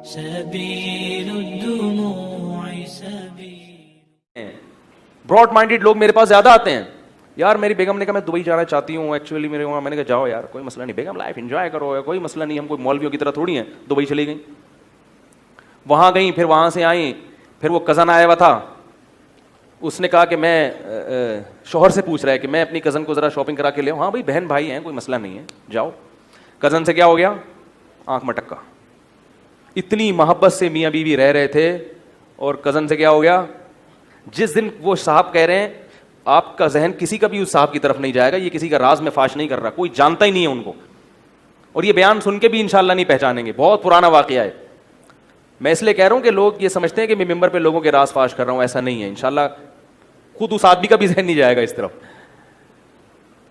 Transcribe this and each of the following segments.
سبيل الدموع سبيل. Broad minded لوگ میرے پاس زیادہ آتے ہیں. یار میری بیگم نے کہا میں دبئی جانا چاہتی ہوں ایکچولی میرے وہاں. میں نے کہا جاؤ یار کوئی مسئلہ نہیں بیگم, لائف انجوائے کرو, کوئی مسئلہ نہیں, ہم کوئی مولویوں کی طرح تھوڑی ہیں. دبئی چلی گئیں, وہاں گئیں, پھر وہاں سے آئیں, پھر وہ کزن آیا ہوا تھا, اس نے کہا کہ میں شوہر سے پوچھ رہا ہے کہ میں اپنی کزن کو ذرا شاپنگ کرا کے لے آؤں. ہاں بھائی بہن بھائی ہیں, کوئی مسئلہ نہیں ہے, جاؤ. کزن سے کیا ہو گیا, آنکھ مٹکا. اتنی محبت سے میاں بیوی رہ رہے تھے, اور کزن سے کیا ہو گیا. جس دن وہ صاحب کہہ رہے ہیں آپ کا ذہن کسی کا بھی اس صاحب کی طرف نہیں جائے گا, یہ کسی کا راز میں فاش نہیں کر رہا, کوئی جانتا ہی نہیں ہے ان کو, اور یہ بیان سن کے بھی انشاءاللہ نہیں پہچانیں گے. بہت پرانا واقعہ ہے. میں اس لیے کہہ رہا ہوں کہ لوگ یہ سمجھتے ہیں کہ میں ممبر پہ لوگوں کے راز فاش کر رہا ہوں, ایسا نہیں ہے. انشاءاللہ خود اس آدمی کا بھی ذہن نہیں جائے گا اس طرف.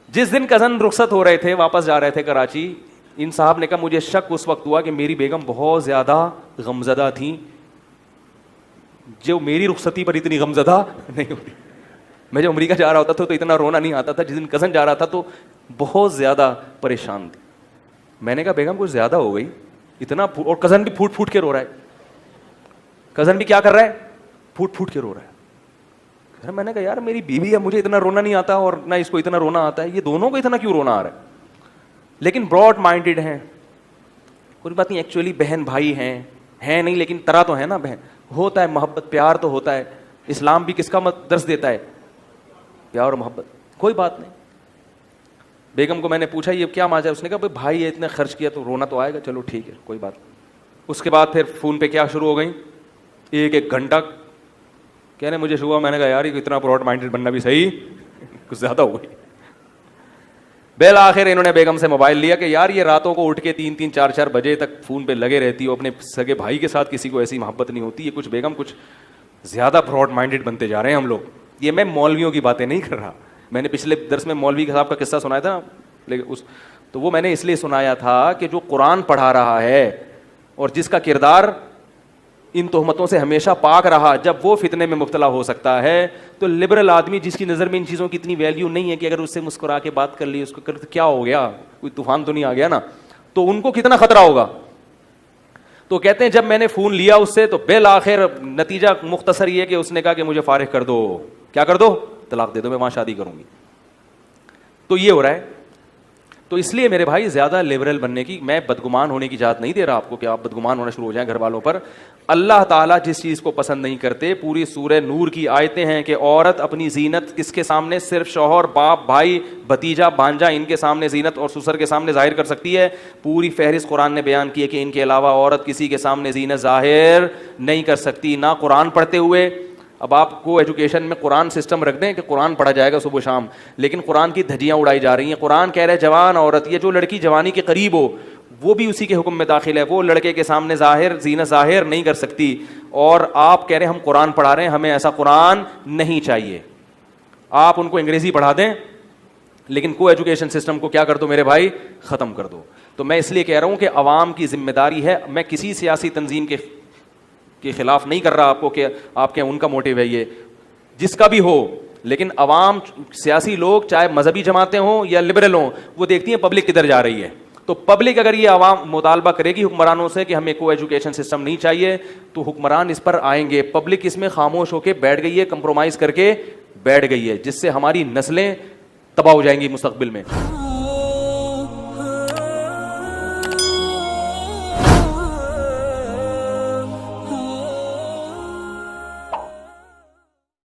جس دن کزن رخصت ہو رہے تھے, واپس جا رہے تھے کراچی, ان صاحب نے کہا مجھے شک اس وقت ہوا کہ میری بیگم بہت زیادہ غمزدہ تھیں, جو میری رخصتی پر اتنی غمزدہ نہیں ہوتی. میں جب امریکہ جا رہا ہوتا تھا تو اتنا رونا نہیں آتا تھا, جس دن کزن جا رہا تھا تو بہت زیادہ پریشان تھی. میں نے کہا بیگم کچھ زیادہ ہو گئی اتنا, اور کزن بھی پھوٹ پھوٹ کے رو رہا ہے. کزن بھی کیا کر رہا ہے, پھوٹ پھوٹ کے رو رہا ہے. میں نے کہا یار میری بیوی ہے, مجھے اتنا رونا نہیں آتا اور نہ اس کو اتنا رونا آتا ہے, یہ دونوں کو اتنا کیوں رونا آ رہا ہے. لیکن براڈ مائنڈیڈ ہیں, کوئی بات نہیں, ایکچولی بہن بھائی ہیں نہیں, لیکن طرح تو ہے نا بہن, ہوتا ہے محبت پیار تو ہوتا ہے. اسلام بھی کس کا درس دیتا ہے, پیار اور محبت. کوئی بات نہیں. بیگم کو میں نے پوچھا یہ کیا ماجرا ہے, اس نے کہا بھائی ہے اتنا خرچ کیا تو رونا تو آئے گا, چلو ٹھیک ہے کوئی بات. اس کے بعد پھر فون پہ کیا شروع ہو گئی, ایک گھنٹہ کہنے مجھے شروع ہوا. میں نے کہا یار اتنا براڈ مائنڈیڈ بننا بھی صحیح کچھ زیادہ ہو گئی. بالآخر انہوں نے بیگم سے موبائل لیا کہ یار یہ راتوں کو اٹھ کے 3 4 بجے تک فون پہ لگے رہتی ہو, اپنے سگے بھائی کے ساتھ کسی کو ایسی محبت نہیں ہوتی. یہ کچھ بیگم کچھ زیادہ براڈ مائنڈیڈ بنتے جا رہے ہیں ہم لوگ. یہ میں مولویوں کی باتیں نہیں کر رہا, میں نے پچھلے درس میں مولوی صاحب کا قصہ سنایا تھا, لیکن تو وہ میں نے اس لیے سنایا تھا کہ جو قرآن پڑھا رہا ہے اور جس کا کردار ان تہمتوں سے ہمیشہ پاک رہا, جب وہ فتنے میں مبتلا ہو سکتا ہے تو لبرل آدمی جس کی نظر میں ان چیزوں کی اتنی ویلیو نہیں ہے کہ اگر اس سے مسکرا کے بات کر لی, اس کو کر کیا ہو گیا, کوئی طوفان تو نہیں آ گیا نا, تو ان کو کتنا خطرہ ہوگا. تو کہتے ہیں جب میں نے فون لیا اس سے تو بالآخر نتیجہ مختصر یہ کہ اس نے کہا کہ مجھے فارغ کر دو. کیا کر دو, طلاق دے دو, میں وہاں شادی کروں گی. تو یہ ہو رہا ہے. تو اس لیے میرے بھائی زیادہ لیبرل بننے کی, میں بدگمان ہونے کی اجازت نہیں دے رہا آپ کو کہ آپ بدگمان ہونا شروع ہو جائیں گھر والوں پر. اللہ تعالیٰ جس چیز کو پسند نہیں کرتے, پوری سورہ نور کی آیتیں ہیں کہ عورت اپنی زینت کس کے سامنے, صرف شوہر, باپ, بھائی, بھتیجا, بھانجا, ان کے سامنے زینت اور سسر کے سامنے ظاہر کر سکتی ہے. پوری فہرست قرآن نے بیان کی ہے کہ ان کے علاوہ عورت کسی کے سامنے زینت ظاہر نہیں کر سکتی, نہ قرآن پڑھتے ہوئے. اب آپ کو ایجوکیشن میں قرآن سسٹم رکھ دیں کہ قرآن پڑھا جائے گا صبح شام, لیکن قرآن کی دھجیاں اڑائی جا رہی ہیں. قرآن کہہ رہے جوان عورت, یہ جو لڑکی جوانی کے قریب ہو وہ بھی اسی کے حکم میں داخل ہے, وہ لڑکے کے سامنے زینت ظاہر نہیں کر سکتی. اور آپ کہہ رہے ہیں ہم قرآن پڑھا رہے ہیں, ہمیں ایسا قرآن نہیں چاہیے. آپ ان کو انگریزی پڑھا دیں لیکن کو ایجوکیشن سسٹم کو کیا کر دو میرے بھائی, ختم کر دو. تو میں اس لیے کہہ رہا ہوں کہ عوام کی ذمہ داری ہے. میں کسی سیاسی تنظیم کے خلاف نہیں کر رہا آپ کو کہ آپ کے ان کا موٹیو ہے, یہ جس کا بھی ہو, لیکن عوام, سیاسی لوگ چاہے مذہبی جماعتیں ہوں یا لبرل ہوں, وہ دیکھتی ہیں پبلک کدھر جا رہی ہے. تو پبلک اگر یہ عوام مطالبہ کرے گی حکمرانوں سے کہ ہمیں کو ایجوکیشن سسٹم نہیں چاہیے, تو حکمران اس پر آئیں گے. پبلک اس میں خاموش ہو کے بیٹھ گئی ہے, کمپرومائز کر کے بیٹھ گئی ہے, جس سے ہماری نسلیں تباہ ہو جائیں گی مستقبل میں.